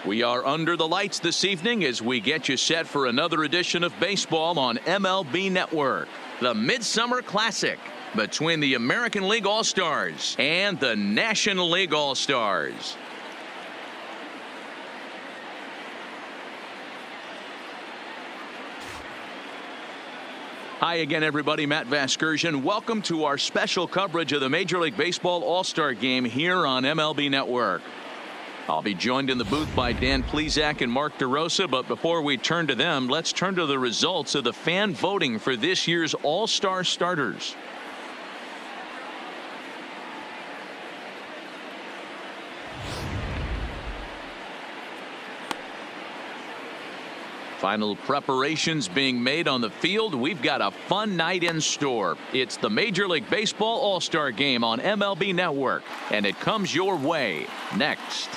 We are under the lights this evening as we get you set for another edition of baseball on MLB Network. The Midsummer Classic between the American League All-Stars and the National League All-Stars. Hi again, everybody. Matt Vasgersian. Welcome to our special coverage of the Major League Baseball All-Star Game here on MLB Network. I'll be joined in the booth by Dan Plesac and Mark DeRosa, but before we turn to them, let's turn to the results of the fan voting for this year's All-Star starters. Final preparations being made on the field. We've got a fun night in store. It's the Major League Baseball All-Star Game on MLB Network, and it comes your way next.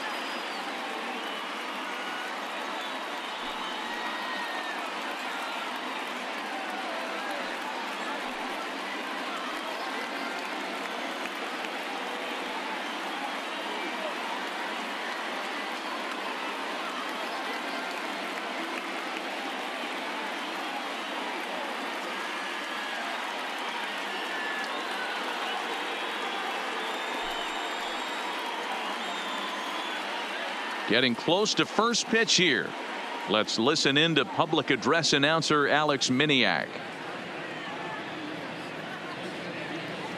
Getting close to first pitch here. Let's listen in to public address announcer Alex Miniak.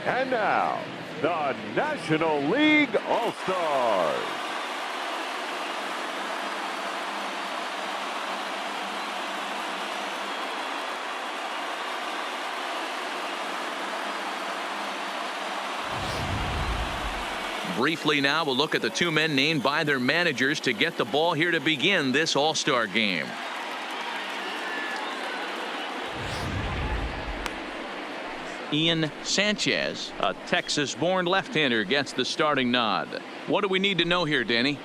And now, the National League All-Stars. Briefly now, we'll look at the two men named by their managers to get the ball here to begin this All-Star game. Ian Sanchez, a Texas-born left-hander, gets the starting nod. What do we need to know here, Danny?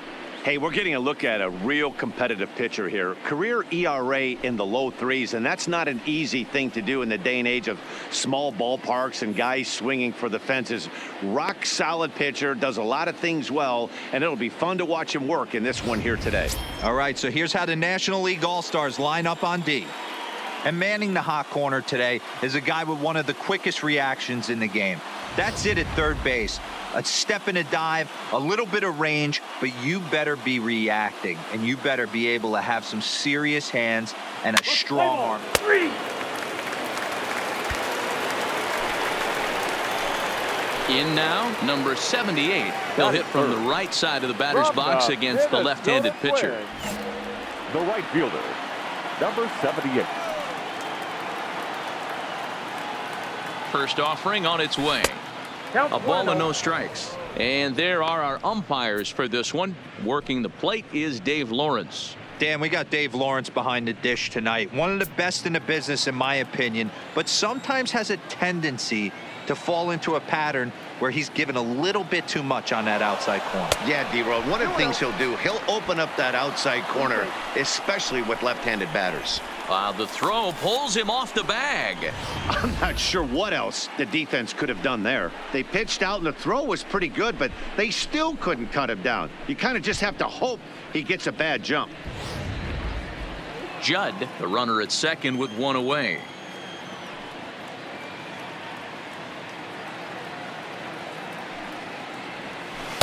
Hey, we're getting a look at a real competitive pitcher here. Career ERA in the low threes, and that's not an easy thing to do in the day and age of small ballparks and guys swinging for the fences. Rock solid pitcher, does a lot of things well, and it'll be fun to watch him work in this one here today. All right, so here's how the National League All-Stars line up on D. And manning the hot corner today is a guy with one of the quickest reactions in the game. That's it at third base. A step and a dive, a little bit of range, but you better be reacting, and you better be able to have some serious hands and a strong arm. In now, number 78. He'll hit from the right side of the batter's box against the left-handed pitcher. The right fielder, number 78. First offering on its way. A ball and no strikes. And there are our umpires for this one. Working the plate is Dave Lawrence. Dan, we got Dave Lawrence behind the dish tonight. One of the best in the business, in my opinion, but sometimes has a tendency to fall into a pattern where he's given a little bit too much on that outside corner. Yeah, D-Road, one of the things he'll do, he'll open up that outside corner, especially with left-handed batters. The throw pulls him off the bag. I'm not sure what else the defense could have done there. They pitched out and the throw was pretty good, but they still couldn't cut him down. You kind of just have to hope he gets a bad jump. Judd, the runner at second with one away.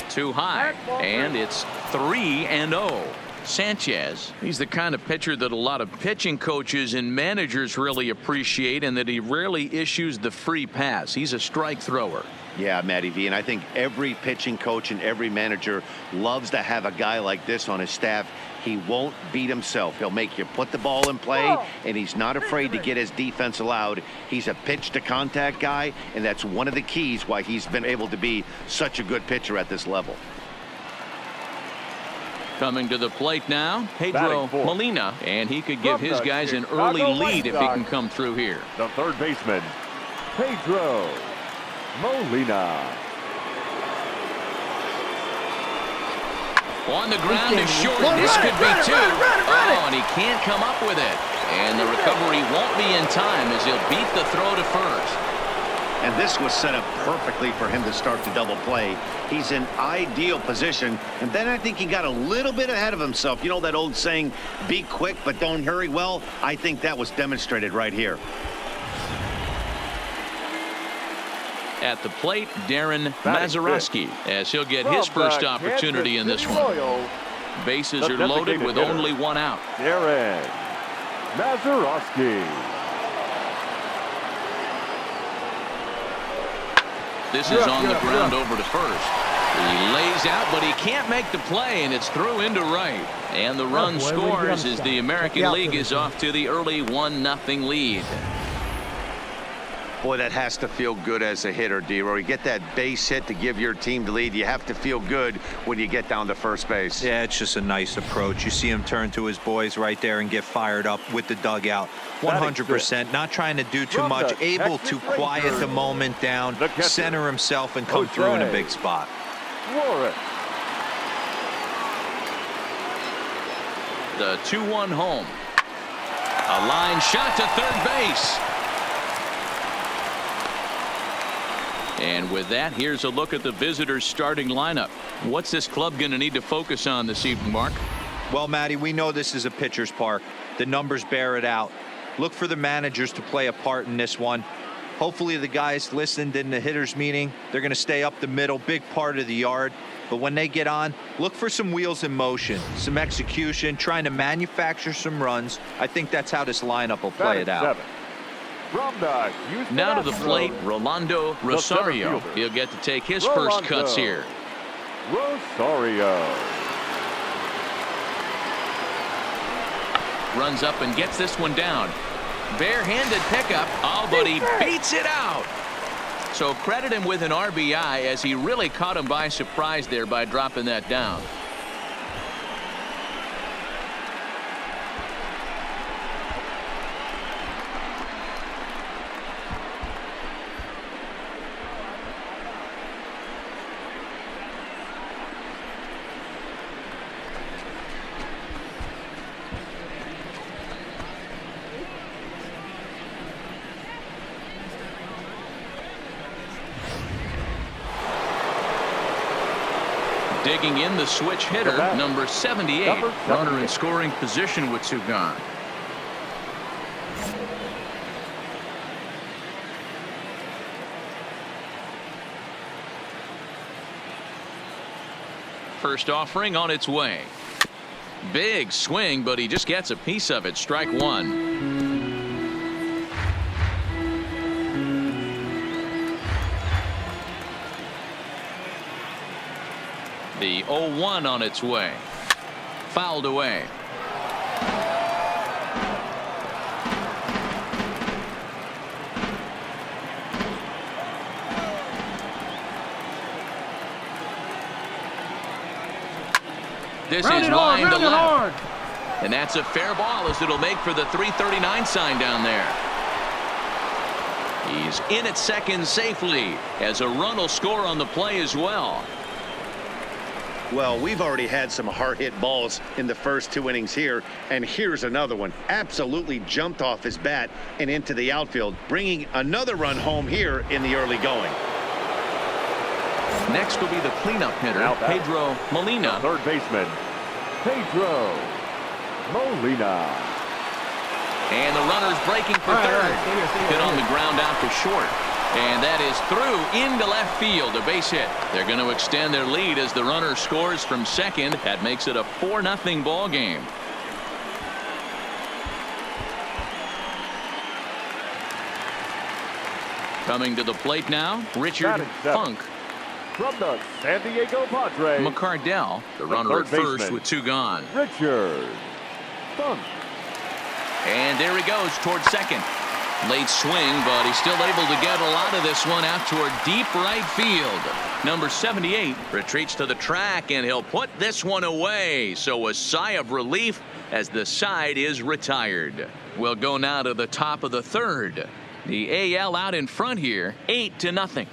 Too high, and it's 3-0. Sanchez, he's the kind of pitcher that a lot of pitching coaches and managers really appreciate, and that he rarely issues the free pass. He's a strike thrower. Yeah, Matty V, and I think every pitching coach and every manager loves to have a guy like this on his staff. He won't beat himself. He'll make you put the ball in play, and he's not afraid to get his defense allowed. He's a pitch-to-contact guy, and that's one of the keys why he's been able to be such a good pitcher at this level. Coming to the plate now, Pedro Molina, and he could give his guys an early lead if he can come through here. The third baseman, Pedro Molina. On the ground is short. This could be two. Oh, and he can't come up with it. And the recovery won't be in time as he'll beat the throw to first. And this was set up perfectly for him to start the double play. He's in ideal position. And then I think he got a little bit ahead of himself. You know that old saying, be quick but don't hurry? Well, I think that was demonstrated right here. At the plate, Darren Mazeroski, as he'll get his first opportunity in this one. Bases are loaded with only one out. Darren Mazeroski. This is on the ground over to first. He lays out, but he can't make the play, and it's through into right. And the run scores as the American League is off to the early 1-0 lead. Boy, that has to feel good as a hitter, D-Roy. You get that base hit to give your team the lead. You have to feel good when you get down to first base. Yeah, it's just a nice approach. You see him turn to his boys right there and get fired up with the dugout. 100%, not trying to do too much, able to quiet the moment down, center himself, and come through in a big spot. The 2-1 home. A line shot to third base. And with that, here's a look at the visitors' starting lineup. What's this club going to need to focus on this evening, Mark? Well, Matty, we know this is a pitcher's park. The numbers bear it out. Look for the managers to play a part in this one. Hopefully the guys listened in the hitters meeting. They're going to stay up the middle, big part of the yard. But when they get on, look for some wheels in motion, some execution, trying to manufacture some runs. I think that's how this lineup will play it out. Now to the plate, Rolando Rosario. He'll get to take his first cuts here. Rosario runs up and gets this one down. Barehanded pickup. Oh, but he beats it out. So credit him with an RBI, as he really caught him by surprise there by dropping that down. Digging in, the switch hitter, number 78. Runner in scoring position with two gone. First offering on its way. Big swing, but he just gets a piece of it. Strike one. The 0-1 on its way. Fouled away. This is line to left. And that's a fair ball, as it'll make for the 339 sign down there. He's in at second safely, as a run will score on the play as well. Well, we've already had some hard-hit balls in the first two innings here, and here's another one. Absolutely jumped off his bat and into the outfield, bringing another run home here in the early going. Next will be the cleanup hitter, Pedro Molina. Third baseman, Pedro Molina. And the runner's breaking for third. Hit on the ground out to short. And that is through into left field, a base hit. They're going to extend their lead as the runner scores from second. That makes it a 4-0 ball game. Coming to the plate now, Richard Funk. From the San Diego Padres, McCardell, the runner at first with two gone. Richard Funk. And there he goes towards second. Late swing, but he's still able to get a lot of this one out toward deep right field. Number 78 retreats to the track, and he'll put this one away. So a sigh of relief as the side is retired. We'll go now to the top of the third. The AL out in front here, 8-0.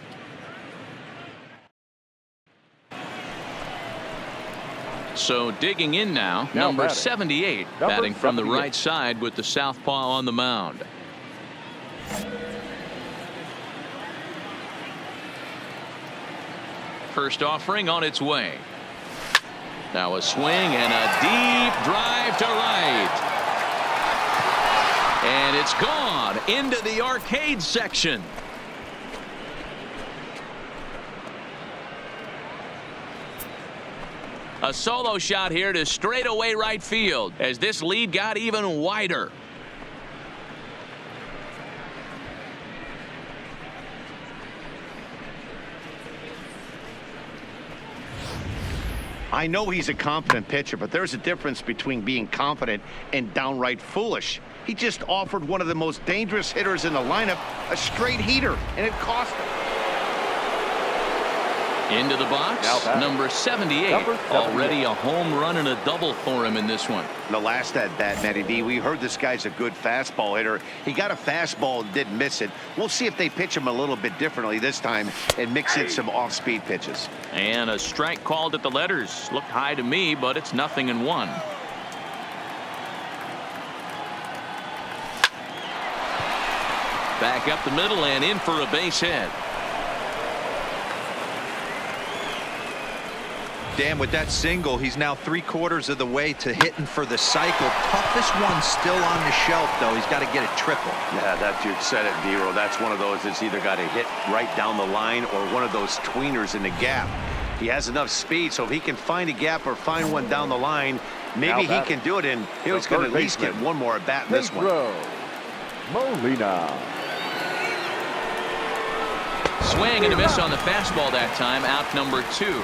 So digging in now number 78, batting from the right side with the southpaw on the mound. first offering on its way. Now a swing and a deep drive to right. And it's gone into the arcade section. A solo shot here to straightaway right field as this lead got even wider. I know he's a confident pitcher, but there's a difference between being confident and downright foolish. He just offered one of the most dangerous hitters in the lineup a straight heater, and it cost him. Into the box, number 78. Already a home run and a double for him in this one. The last at bat, Matty D, we heard this guy's a good fastball hitter. He got a fastball and didn't miss it. We'll see if they pitch him a little bit differently this time and mix in some off-speed pitches. And a strike called at the letters. Looked high to me, but it's 0-1. Back up the middle and in for a base hit. Dan, with that single, he's now 3/4 of the way to hitting for the cycle. Toughest one still on the shelf, though. He's got to get a triple. Yeah, that you said it, Vero. That's one of those that's either got to hit right down the line or one of those tweeners in the gap. He has enough speed, so if he can find a gap or find one down the line, maybe he can do it, and he's going to at least get one more at bat in this one. Molina. Swing and a miss on the fastball that time. Out number 2.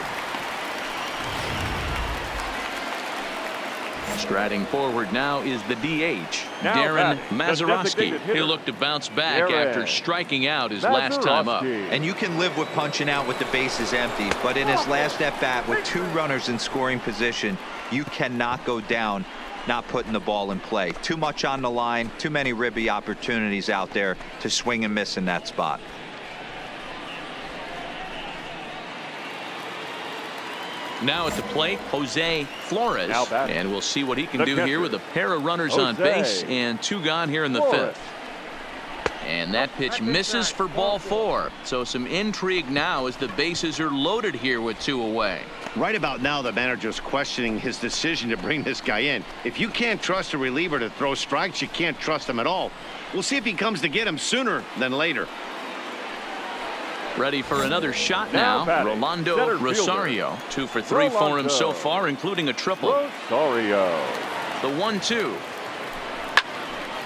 Striding forward now is the DH, Darren Mazeroski. He'll look to bounce back after striking out his last time up. And you can live with punching out with the bases empty, but in his last at bat with 2 runners in scoring position, you cannot go down not putting the ball in play. Too much on the line, too many ribby opportunities out there to swing and miss in that spot. Now at the plate, Jose Flores, and we'll see what he can do here with a pair of runners on base and 2 gone here in the 5th. And that pitch misses for ball 4. So some intrigue now as the bases are loaded here with 2 away. Right about now, the manager's questioning his decision to bring this guy in. If you can't trust a reliever to throw strikes, you can't trust him at all. We'll see if he comes to get him sooner than later. Ready for another shot now. Rolando Rosario. 2 for 3 for him so far, including a triple. Rosario. The 1-2.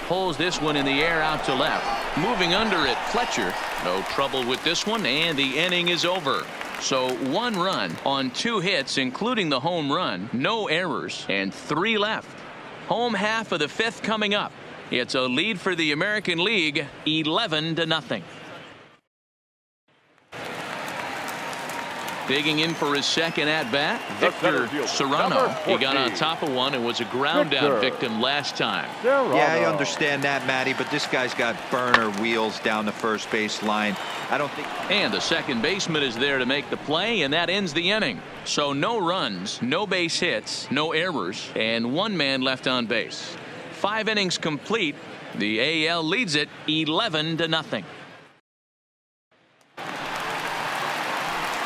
Pulls this one in the air out to left. Moving under it, Fletcher. No trouble with this one, and the inning is over. So 1 run on 2 hits, including the home run. No errors, and 3 left. Home half of the 5th coming up. It's a lead for the American League, 11-0. Digging in for his second at-bat, Victor Serrano. He got on top of one and was a ground-out victim last time. Yeah, I understand that, Matty, but this guy's got burner wheels down the first base line. I don't think... And the second baseman is there to make the play, and that ends the inning. So no runs, no base hits, no errors, and 1 man left on base. 5 innings complete. The AL leads it 11-0.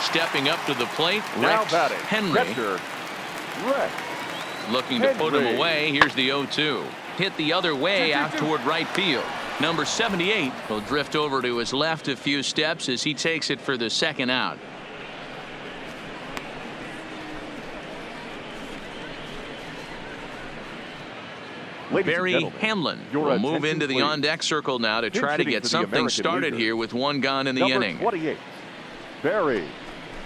Stepping up to the plate, Rex Henry. Looking to put him away. Here's the 0-2. Hit the other way out toward right field. Number 78 will drift over to his left a few steps as he takes it for the second out. Barry Hamlin will move into the on-deck circle now to try to get something started here with 1 gone in the inning. 28, Barry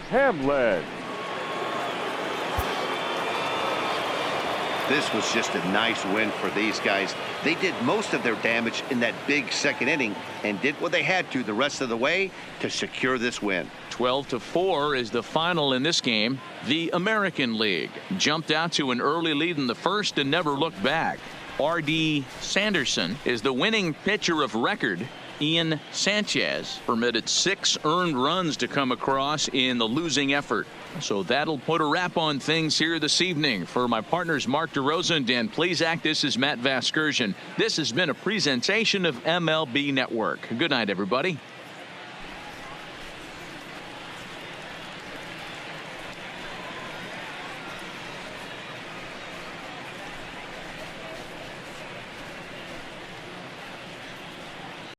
Hamlin. This was just a nice win for these guys. They did most of their damage in that big second inning and did what they had to the rest of the way to secure this win. 12-4 is the final in this game. The American League jumped out to an early lead in the first and never looked back. R.D. Sanderson is the winning pitcher of record. Ian Sanchez permitted 6 earned runs to come across in the losing effort. So that'll put a wrap on things here this evening. For my partners Mark DeRosa and Dan Plesac, this is Matt Vasgersian. This has been a presentation of MLB Network. Good night, everybody.